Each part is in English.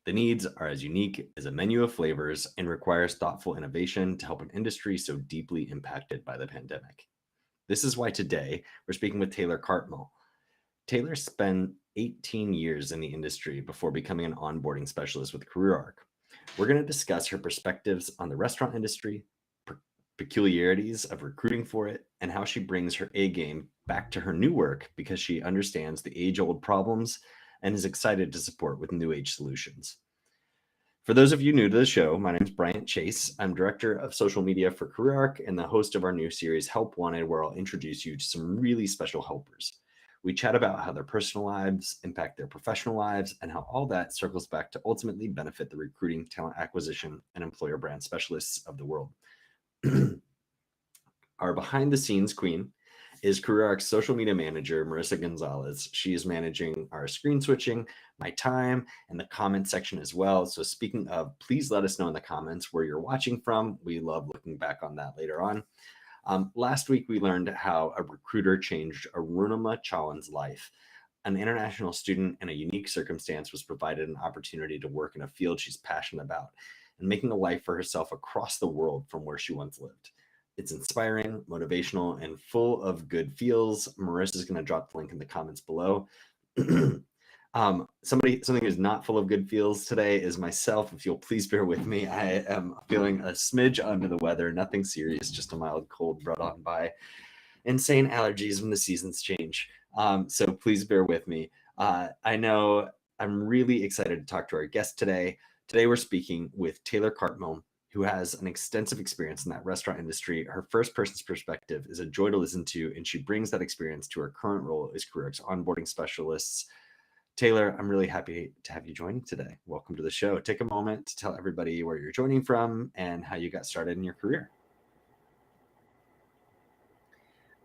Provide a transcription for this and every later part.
The needs are as unique as a menu of flavors and requires thoughtful innovation to help an industry so deeply impacted by the pandemic. This is why today we're speaking with Taylor Cartmill. Taylor spent 18 years in the industry before becoming an onboarding specialist with CareerArc. We're going to discuss her perspectives on the restaurant industry, peculiarities of recruiting for it, and how she brings her A game back to her new work because she understands the age-old problems and is excited to support with new age solutions. For those of you new to the show, my name is Bryant Chase. I'm Director of Social Media for CareerArc and the host of our new series, Help Wanted, where I'll introduce you to some really special helpers. We chat about how their personal lives impact their professional lives and how all that circles back to ultimately benefit the recruiting, talent acquisition, and employer brand specialists of the world. Our behind-the-scenes queen is CareerArc's social media manager, Marissa Gonzalez. She is managing our screen switching, my time, and the comment section as well. So speaking of, please let us know in the comments where you're watching from. We love looking back on that later on. Last week, we learned how a recruiter changed Arunima Chalan's life. An international student in a unique circumstance was provided an opportunity to work in a field she's passionate about and making a life for herself across the world from where she once lived. It's inspiring, motivational, and full of good feels. Marissa's going to drop the link in the comments below. Something who's not full of good feels today is myself. If you'll please bear with me, I am feeling a smidge under the weather. Nothing serious, just a mild cold brought on by insane allergies when the seasons change. So please bear with me. I know I'm really excited to talk to our guest today. Today we're speaking with Taylor Cartmill, who has an extensive experience in that restaurant industry. Her first person's perspective is a joy to listen to, and she brings that experience to her current role as CareerArc's onboarding specialists. Taylor, I'm really happy to have you joining today. Welcome to the show. Take a moment to tell everybody where you're joining from and how you got started in your career.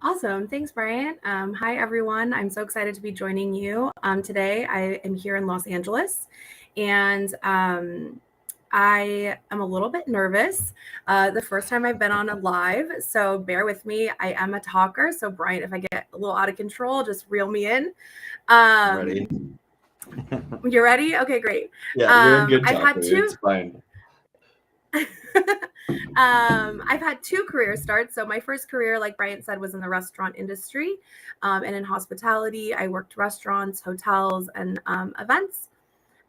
Awesome. Thanks, Bryant. Hi, everyone. I'm so excited to be joining you. Today, I am here in Los Angeles, and I am a little bit nervous. The first time I've been on a live, so bear with me. I am a talker, so Bryant, if I get a little out of control, just reel me in. Ready? You're ready? Okay, great. Yeah, you're a good talker. I've had two. It's fine. I've had two career starts. So my first career, like Bryant said, was in the restaurant industry and in hospitality. I worked restaurants, hotels, and events.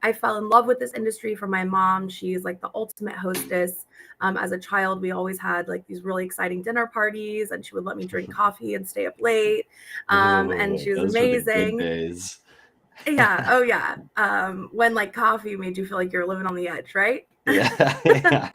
I fell in love with this industry from my mom. She's like the ultimate hostess. As a child, we always had like these really exciting dinner parties, and she would let me drink coffee and stay up late. And she was amazing. Were the good days. Yeah. Oh, yeah. When like coffee made you feel like you're living on the edge, right? Yeah.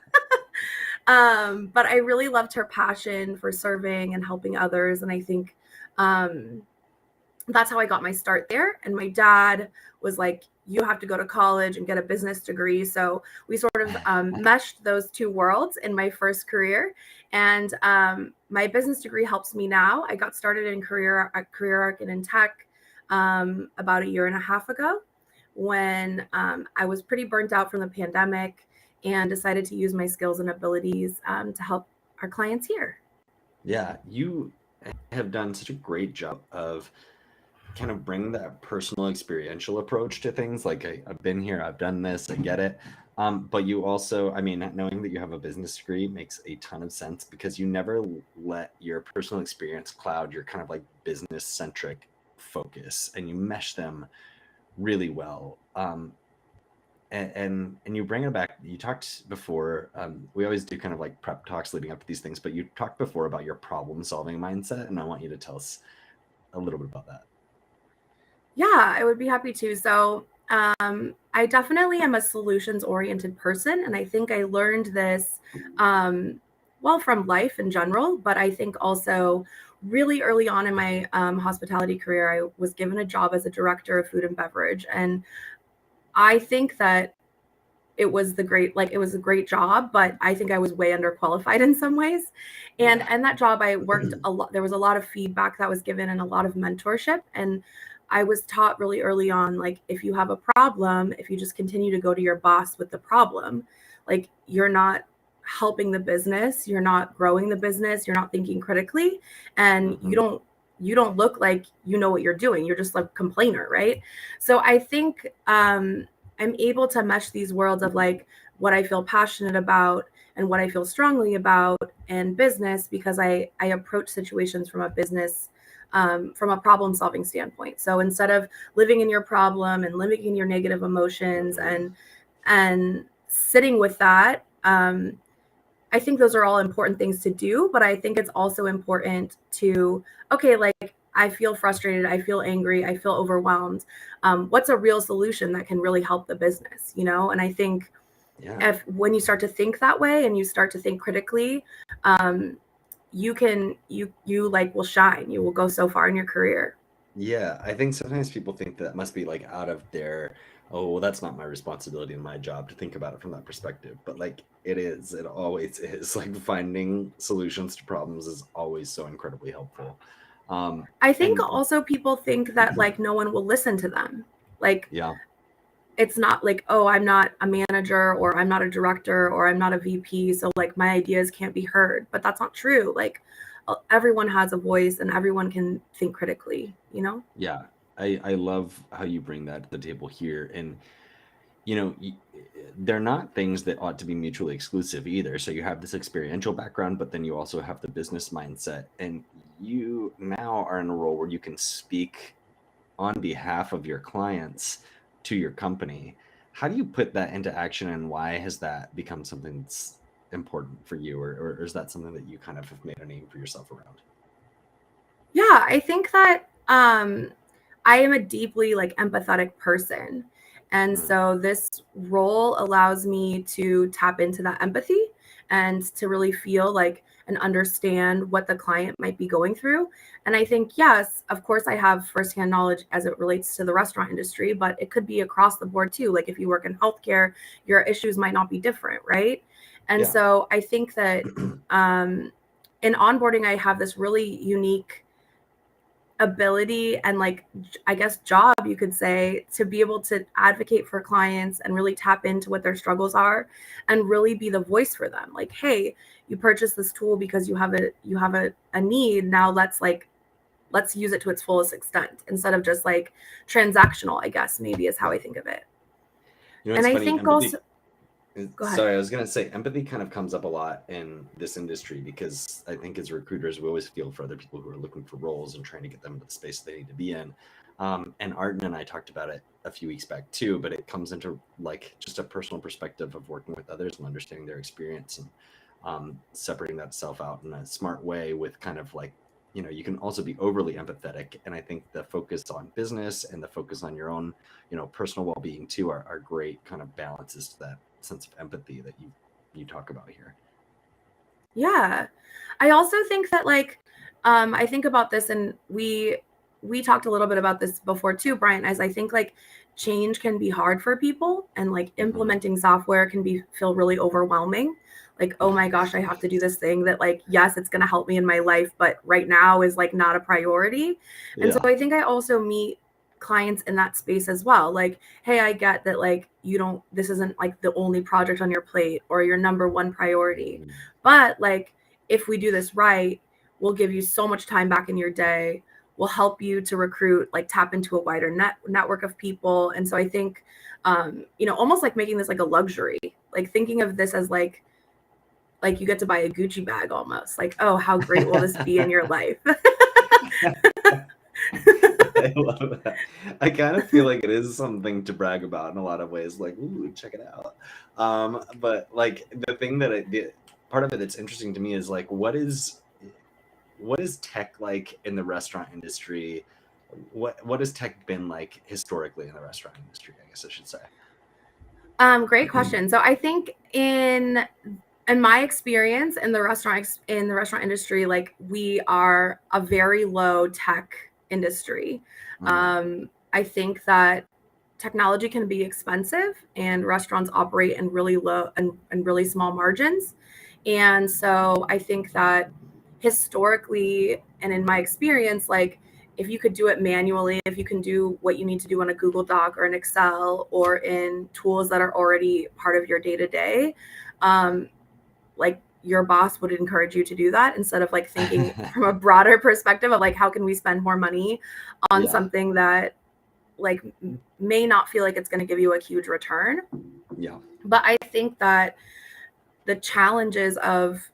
But I really loved her passion for serving and helping others. And I think that's how I got my start there. And my dad was like, you have to go to college and get a business degree. So we sort of meshed those two worlds in my first career. And my business degree helps me now. I got started in CareerArc and in tech about 1.5 years ago when I was pretty burnt out from the pandemic and decided to use my skills and abilities to help our clients here. Yeah, you have done such a great job of kind of bringing that personal experiential approach to things. Like I've been here, I've done this, I get it. But you also, I mean, knowing that you have a business degree makes a ton of sense because you never let your personal experience cloud your kind of like business centric focus, and you mesh them really well. And you bring it back. You talked before, we always do kind of like prep talks leading up to these things, but you talked before about your problem solving mindset, and I want you to tell us a little bit about that. Yeah, I would be happy to. So I definitely am a solutions oriented person. And I think I learned this, well, from life in general, but I think also really early on in my hospitality career, I was given a job as a director of food and beverage. And I think that it was a great job, but I think I was way underqualified in some ways. And that job, I worked a lot. There was a lot of feedback that was given and a lot of mentorship. And I was taught really early on, like, if you have a problem, if you just continue to go to your boss with the problem, like, you're not helping the business, you're not growing the business, you're not thinking critically, and you don't look like you know what you're doing. You're just like a complainer, right? So I think I'm able to mesh these worlds of like what I feel passionate about and what I feel strongly about and business, because I approach situations from a business, from a problem solving standpoint. So instead of living in your problem and living in your negative emotions and sitting with that, I think those are all important things to do, but I think it's also important to, okay, like I feel frustrated, I feel angry, I feel overwhelmed. What's a real solution that can really help the business, you know? And I think if when you start to think that way and you start to think critically, you like will shine. You will go so far in your career. Yeah, I think sometimes people think that must be like out of their, oh, well, that's not my responsibility in my job to think about it from that perspective. But like it is, it always is. Like finding solutions to problems is always so incredibly helpful. I think And also people think that like no one will listen to them. Like yeah, it's not like, oh, I'm not a manager or I'm not a director or I'm not a VP, so like my ideas can't be heard. But that's not true. Like everyone has a voice and everyone can think critically, you know? yeah, I love how you bring that to the table here. And you know, they're not things that ought to be mutually exclusive either. So you have this experiential background, but then you also have the business mindset, and you now are in a role where you can speak on behalf of your clients to your company. How do you put that into action, and why has that become something that's important for you, or is that something that you kind of have made a name for yourself around? Yeah, I think that I am a deeply like empathetic person. And Mm, so this role allows me to tap into that empathy and to really feel like and understand what the client might be going through. And I think, yes, of course, I have firsthand knowledge as it relates to the restaurant industry, but it could be across the board too. Like if you work in healthcare, your issues might not be different, right? And yeah. so I think that in onboarding, I have this really unique ability and like I guess job you could say to be able to advocate for clients and really tap into what their struggles are and really be the voice for them. Like, hey, you purchased this tool because you have a need. Now let's use it to its fullest extent instead of just like transactional, I guess maybe is how I think of it. You know, And it's I funny. think also, Empathy. go ahead. Sorry, I was gonna say empathy kind of comes up a lot in this industry because I think as recruiters, we always feel for other people who are looking for roles and trying to get them into the space they need to be in. And Arden and I talked about it a few weeks back too, but it comes into like just a personal perspective of working with others and understanding their experience and separating that self out in a smart way with kind of like, you know, you can also be overly empathetic. And I think the focus on business and the focus on your own, you know, personal well-being too are great kind of balances to that sense of empathy that you talk about here. Yeah. I also think that like I think about this and we talked a little bit about this before too, Brian, as I think like change can be hard for people and like Hmm. implementing software can be feel really overwhelming. Like, oh my gosh, I have to do this thing that like yes, it's going to help me in my life, but right now is like not a priority. And so Yeah. I think I also meet clients in that space as well. Like, hey, I get that like you don't this isn't like the only project on your plate or your number one priority, Mhm. but like, if we do this right, we'll give you so much time back in your day. We'll help you to recruit, like tap into a wider network of people. And so I think, almost like making this like a luxury, like thinking of this as like you get to buy a Gucci bag almost. Like, oh, how great will this be in your life? I love that. I kind of feel like it is something to brag about in a lot of ways, like, ooh, check it out. But like the thing that the part of it that's interesting to me is like, what is tech like in the restaurant industry? What has tech been like historically in the restaurant industry, I guess I should say. Great question. So I think in my experience in the restaurant industry, like we are a very low tech industry. Mm, I think that technology can be expensive and restaurants operate in really low and really small margins. And so I think that historically and in my experience, like if you could do it manually, if you can do what you need to do on a Google Doc or an Excel or in tools that are already part of your day to day, like your boss would encourage you to do that instead of like thinking mm. from a broader perspective of like how can we spend more money on Yeah. something that like may not feel like it's going to give you a huge return. Yeah. But I think that the challenges of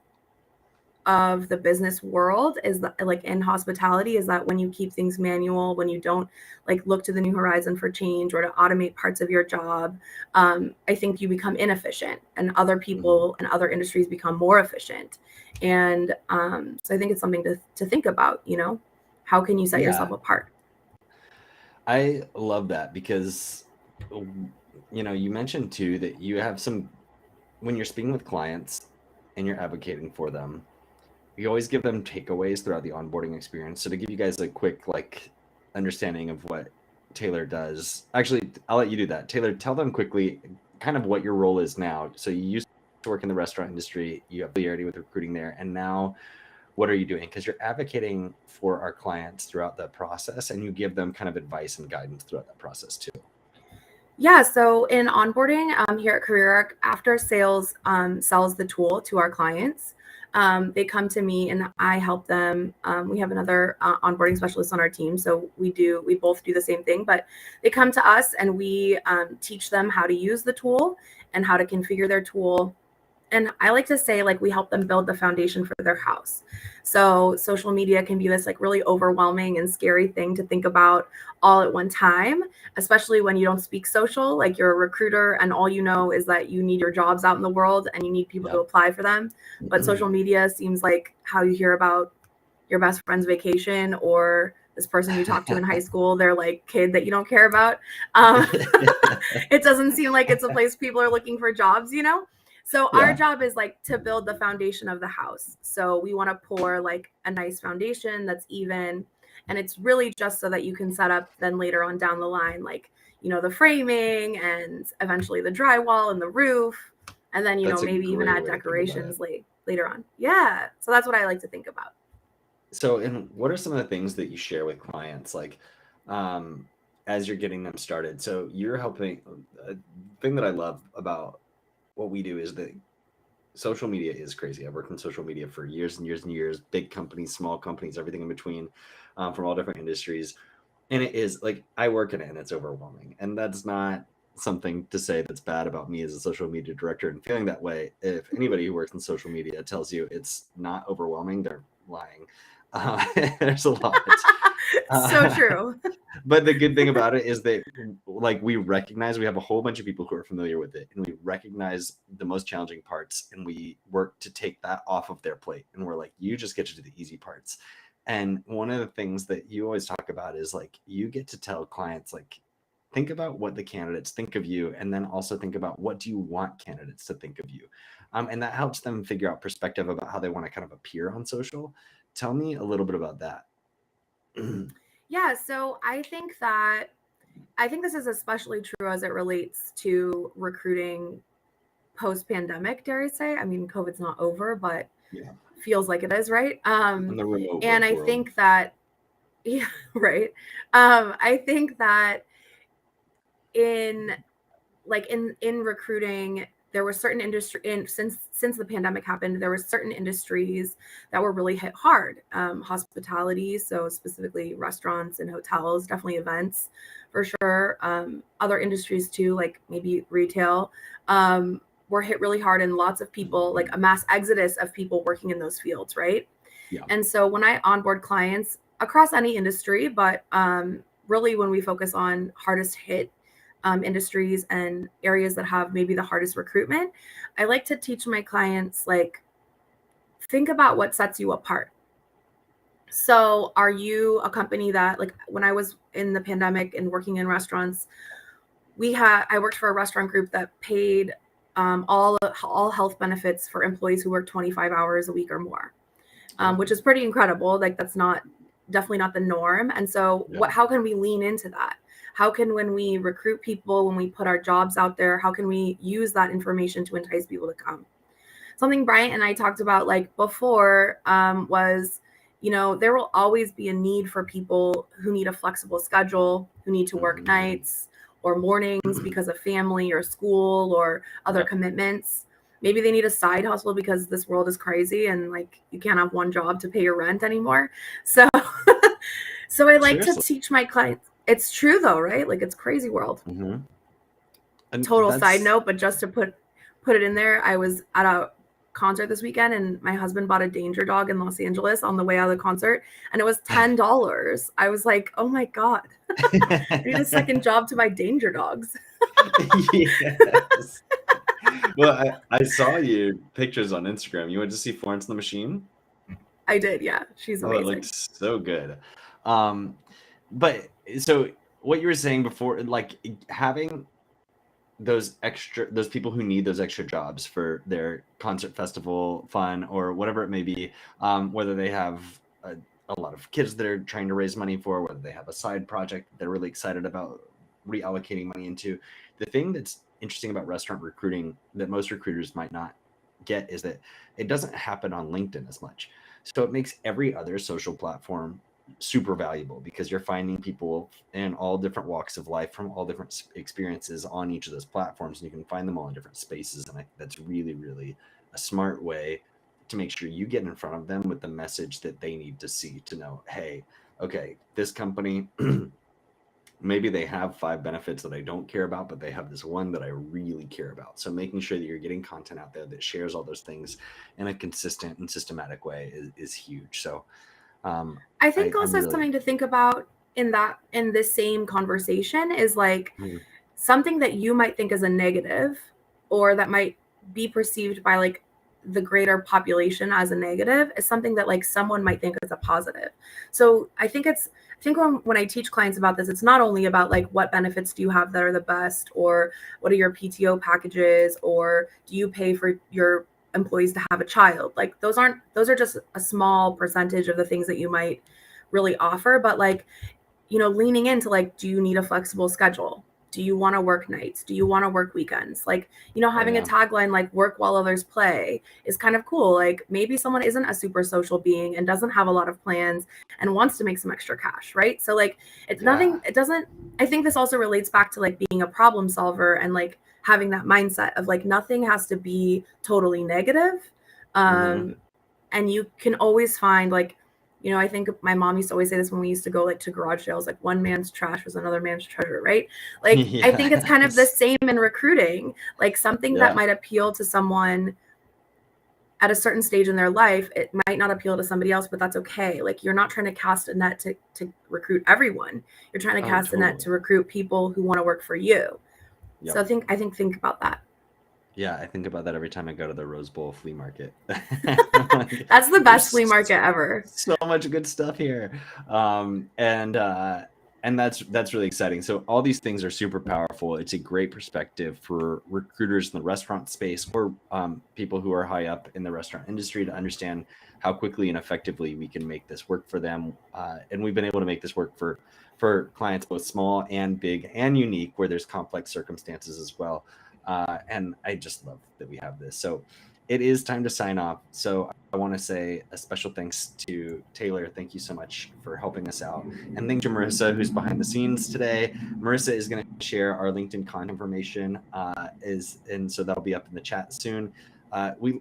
the business world is that, like in hospitality, is that when you keep things manual, when you don't like look to the new horizon for change or to automate parts of your job, I think you become inefficient, and other people and other industries become more efficient. And so I think it's something to think about, you know, how can you set yourself apart? I love that because, you know, you mentioned too that you have some, when you're speaking with clients and you're advocating for them, you always give them takeaways throughout the onboarding experience. So to give you guys a quick like understanding of what Taylor does, actually, I'll let you do that. Taylor, tell them quickly kind of what your role is now. So you used to work in the restaurant industry, you have familiarity with recruiting there, and now what are you doing? Because you're advocating for our clients throughout the process, and you give them kind of advice and guidance throughout that process too. Yeah, so in onboarding here at CareerArc, after sales sells the tool to our clients, they come to me and I help them. We have another onboarding specialist on our team, so we both do the same thing, but they come to us and we teach them how to use the tool and how to configure their tool. And I like to say, like, we help them build the foundation for their house. So social media can be this like really overwhelming and scary thing to think about all at one time, especially when you don't speak social, like you're a recruiter and all you know is that you need your jobs out in the world and you need people to apply for them. But social media seems like how you hear about your best friend's vacation or this person you talked to in high school, their like kid that you don't care about. It doesn't seem like it's a place people are looking for jobs, you know? So our job is like to build the foundation of the house. So we want to pour like a nice foundation that's even, and it's really just so that you can set up then later on down the line, like, you know, the framing and eventually the drywall and the roof. And then, you know, maybe even add decorations later on. Yeah. So that's what I like to think about. So, and what are some of the things that you share with clients, like, as you're getting them started? So you're helping. A thing that I love about what we do is that social media is crazy. I've worked in social media for years and years and years, big companies, small companies, everything in between, from all different industries. And it is like, I work in it and it's overwhelming. And that's not something to say that's bad about me as a social media director and feeling that way. If anybody who works in social media tells you it's not overwhelming, they're lying. There's a lot. So true. But the good thing about it is that, like, we recognize we have a whole bunch of people who are familiar with it, and we recognize the most challenging parts, and we work to take that off of their plate. And we're like, you just get to do the easy parts. And one of the things that you always talk about is like, you get to tell clients, like, think about what the candidates think of you, and then also think about what do you want candidates to think of you. And that helps them figure out perspective about how they want to kind of appear on social. Tell me a little bit about that. Yeah, so I think this is especially true as it relates to recruiting post-pandemic, dare I say. I mean, COVID's not over, but feels like it is, right? In the remote and I world. think that, yeah, right. I think that in recruiting, there were certain industry since the pandemic happened, there were certain industries that were really hit hard. Hospitality, so specifically restaurants and hotels, definitely events for sure. Other industries too, like maybe retail, were hit really hard, and lots of people, like a mass exodus of people working in those fields, right? Yeah. And so when I onboard clients across any industry, but really when we focus on hardest hit industries and areas that have maybe the hardest recruitment, I like to teach my clients, like, think about what sets you apart. So are you a company that, like, when I was in the pandemic and working in restaurants, I worked for a restaurant group that paid all health benefits for employees who work 25 hours a week or more, which is pretty incredible. Like, that's definitely not the norm. And so how can we lean into that? How can, when we recruit people, when we put our jobs out there, how can we use that information to entice people to come? Something Bryant and I talked about, like, before, was, you know, there will always be a need for people who need a flexible schedule, who need to work nights or mornings because of family or school or other commitments. Maybe they need a side hustle because this world is crazy and, like, you can't have one job to pay your rent anymore. So I like to teach my clients. It's true though, right? Like it's crazy world. Mm-hmm. And Total side that's note, but just to put it in there, I was at a concert this weekend and my husband bought a danger dog in Los Angeles on the way out of the concert and it was $10. I was like, oh my God, I need a second job to buy danger dogs. yes. Well, I saw your pictures on Instagram. You went to see Florence and the Machine? I did, yeah. She's Oh, it looked amazing. so good. But so what you were saying before, like having those people who need those extra jobs for their concert festival fun or whatever it may be, whether they have a lot of kids that are trying to raise money for, whether they have a side project that they're really excited about reallocating money into. The thing that's interesting about restaurant recruiting that most recruiters might not get is that it doesn't happen on LinkedIn as much. So it makes every other social platform super valuable because you're finding people in all different walks of life from all different experiences on each of those platforms, and you can find them all in different spaces. And I think that's really, really a smart way to make sure you get in front of them with the message that they need to see to know, hey, okay, this company maybe they have 5 benefits that I don't care about, but they have this one that I really care about. So making sure that you're getting content out there that shares all those things in a consistent and systematic way is huge. So I think I'm also really something to think about in this same conversation is like Mhm. something that you might think is a negative or that might be perceived by like the greater population as a negative is something that like someone might think is a positive. So I think when I teach clients about this, it's not only about like what benefits do you have that are the best or what are your PTO packages or do you pay for your employees to have a child. Like those are just a small percentage of the things that you might really offer, but like leaning into like, do you need a flexible schedule? Do you want to work nights? Do you want to work weekends? Like, Oh having a yeah. tagline like work while others play is kind of cool. Like maybe someone isn't a super social being and doesn't have a lot of plans and wants to make some extra cash, right? So like Yeah. it doesn't I think this also relates back to like being a problem solver and like having that mindset of like nothing has to be totally negative. Hmm. Um and you can always find like I think my mom used to always say this when we used to go like to garage sales, like one man's trash was another man's treasure, right? Like I think it's kind of the Yes. same in recruiting. Like something that Yeah. might appeal to someone at a certain stage in their life, it might not appeal to somebody else, but that's okay. Like you're not trying to cast a net to recruit everyone. You're trying to Oh, cast a net totally. to recruit people who want to work for you. So Yep. think about that. Yeah, I think about that every time I go to the Rose Bowl flea market. Like, That's the best flea there's market ever. so much good stuff here. And that's really exciting. So all these things are super powerful. It's a great perspective for recruiters in the restaurant space or people who are high up in the restaurant industry to understand how quickly and effectively we can make this work for them. And we've been able to make this work for clients both small and big and unique, where there's complex circumstances as well. And I just love that we have this. So it is time to sign off. So I want to say a special thanks to Taylor. Thank you so much for helping us out. And thank you to Marissa, who's behind the scenes today. Marissa is going to share our LinkedIn contact information, and so that'll be up in the chat soon.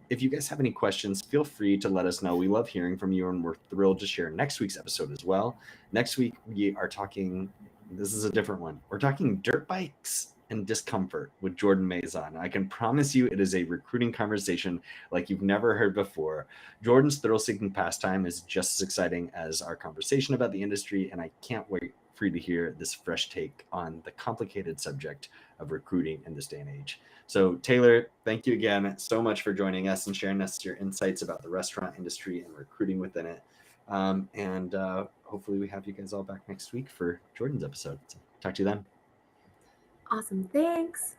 If you guys have any questions, feel free to let us know. We love hearing from you, and we're thrilled to share next week's episode as well. Next week, we are talking, this is a different one. We're talking dirt bikes and discomfort with Jordan Mazon. I can promise you it is a recruiting conversation like you've never heard before. Jordan's thrill-seeking pastime is just as exciting as our conversation about the industry, and I can't wait for you to hear this fresh take on the complicated subject of recruiting in this day and age. So, Taylor, thank you again so much for joining us and sharing us your insights about the restaurant industry and recruiting within it. And hopefully we have you guys all back next week for Jordan's episode. So talk to you then. Awesome. Thanks.